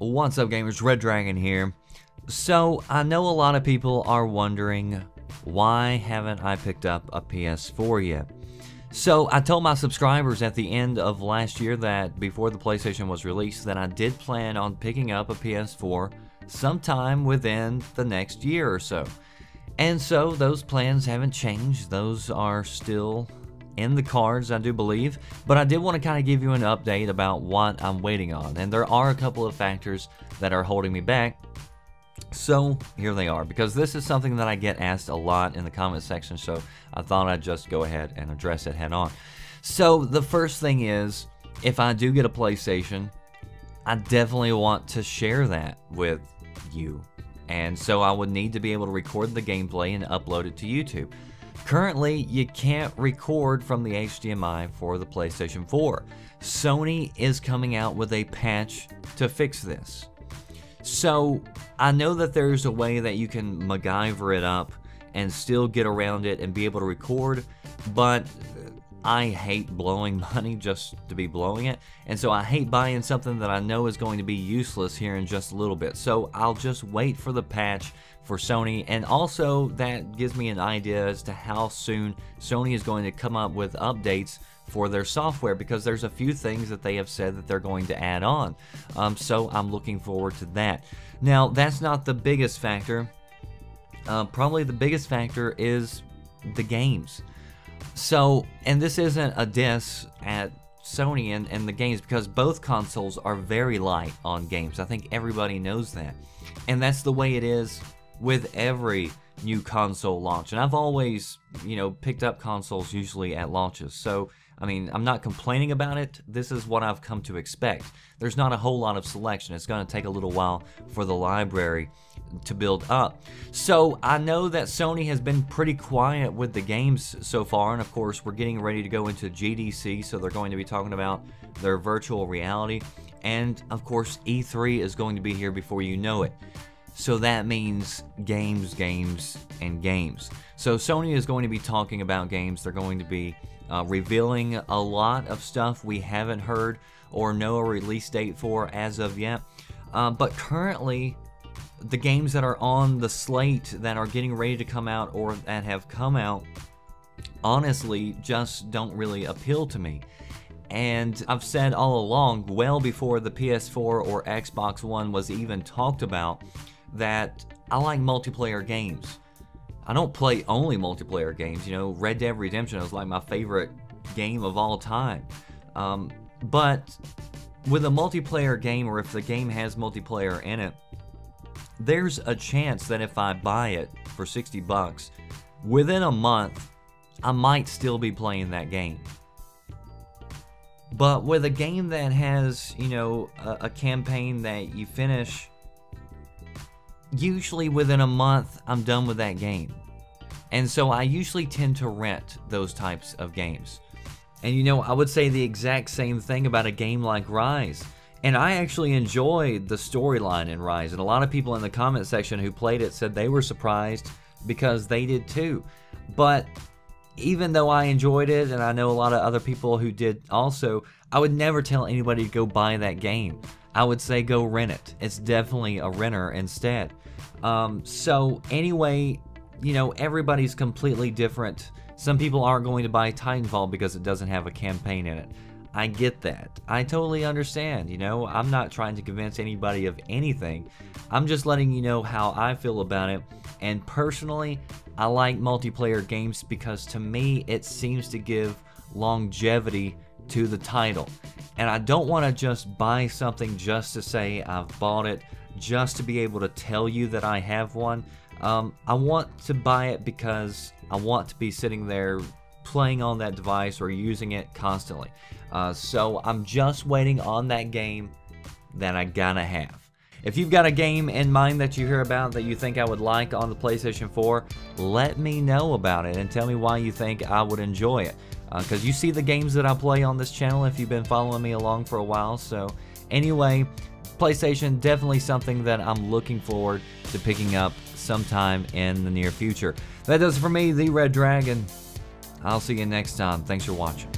What's up, gamers? Red Dragon here. So, I know a lot of people are wondering, why haven't I picked up a PS4 yet? So, I told my subscribers at the end of last year that before the PlayStation was released that I did plan on picking up a PS4 sometime within the next year or so. And so, those plans haven't changed. Those are still in the cards, I do believe, but I did want to kind of give you an update about what I'm waiting on, and there are a couple of factors that are holding me back. So here they are, because this is something that I get asked a lot in the comment section, so I thought I'd just go ahead and address it head on. So the first thing is, if I do get a PlayStation, I definitely want to share that with you, and so I would need to be able to record the gameplay and upload it to YouTube. Currently, you can't record from the HDMI for the PlayStation 4. Sony is coming out with a patch to fix this. So, I know that there's a way that you can MacGyver it up and still get around it and be able to record, but I hate blowing money just to be blowing it, and so I hate buying something that I know is going to be useless here in just a little bit. So I'll just wait for the patch for Sony, and also that gives me an idea as to how soon Sony is going to come up with updates for their software, because there's a few things that they have said that they're going to add on. So I'm looking forward to that. Now, that's not the biggest factor. Probably the biggest factor is the games. So, and this isn't a diss at Sony and the games, because both consoles are very light on games. I think everybody knows that. And that's the way it is with every new console launch. And I've always, picked up consoles usually at launches. So, I mean, I'm not complaining about it. This is what I've come to expect. There's not a whole lot of selection. It's going to take a little while for the library to build up. So I know that Sony has been pretty quiet with the games so far, and of course we're getting ready to go into GDC, so they're going to be talking about their virtual reality, and of course E3 is going to be here before you know it. So that means games, games, and games. So Sony is going to be talking about games. They're going to be revealing a lot of stuff we haven't heard or know a release date for as of yet. But currently, the games that are on the slate that are getting ready to come out or that have come out, honestly, just don't really appeal to me. And I've said all along, well before the PS4 or Xbox One was even talked about, that I like multiplayer games. I don't play only multiplayer games. Red Dead Redemption is like my favorite game of all time. But with a multiplayer game, or if the game has multiplayer in it, there's a chance that if I buy it for 60 bucks, within a month, I might still be playing that game. But with a game that has, a campaign that you finish, usually within a month, I'm done with that game. And so I usually tend to rent those types of games. And I would say the exact same thing about a game like Rise. And I actually enjoyed the storyline in Rise. And a lot of people in the comment section who played it said they were surprised because they did too. But even though I enjoyed it, and I know a lot of other people who did also, I would never tell anybody to go buy that game. I would say go rent it. It's definitely a renter instead. So anyway, everybody's completely different. Some people aren't going to buy Titanfall because it doesn't have a campaign in it. I get that. I totally understand. I'm not trying to convince anybody of anything. I'm just letting you know how I feel about it. And personally, I like multiplayer games because to me, it seems to give longevity to the title. And I don't want to just buy something just to say I've bought it, just to be able to tell you that I have one. I want to buy it because I want to be sitting there playing on that device or using it constantly. So I'm just waiting on that game that I gotta have. If you've got a game in mind that you hear about that you think I would like on the PlayStation 4, let me know about it and tell me why you think I would enjoy it. Because you see the games that I play on this channel if you've been following me along for a while. So anyway, PlayStation, definitely something that I'm looking forward to picking up sometime in the near future. That does it for me, the Red Dragon. I'll see you next time. Thanks for watching.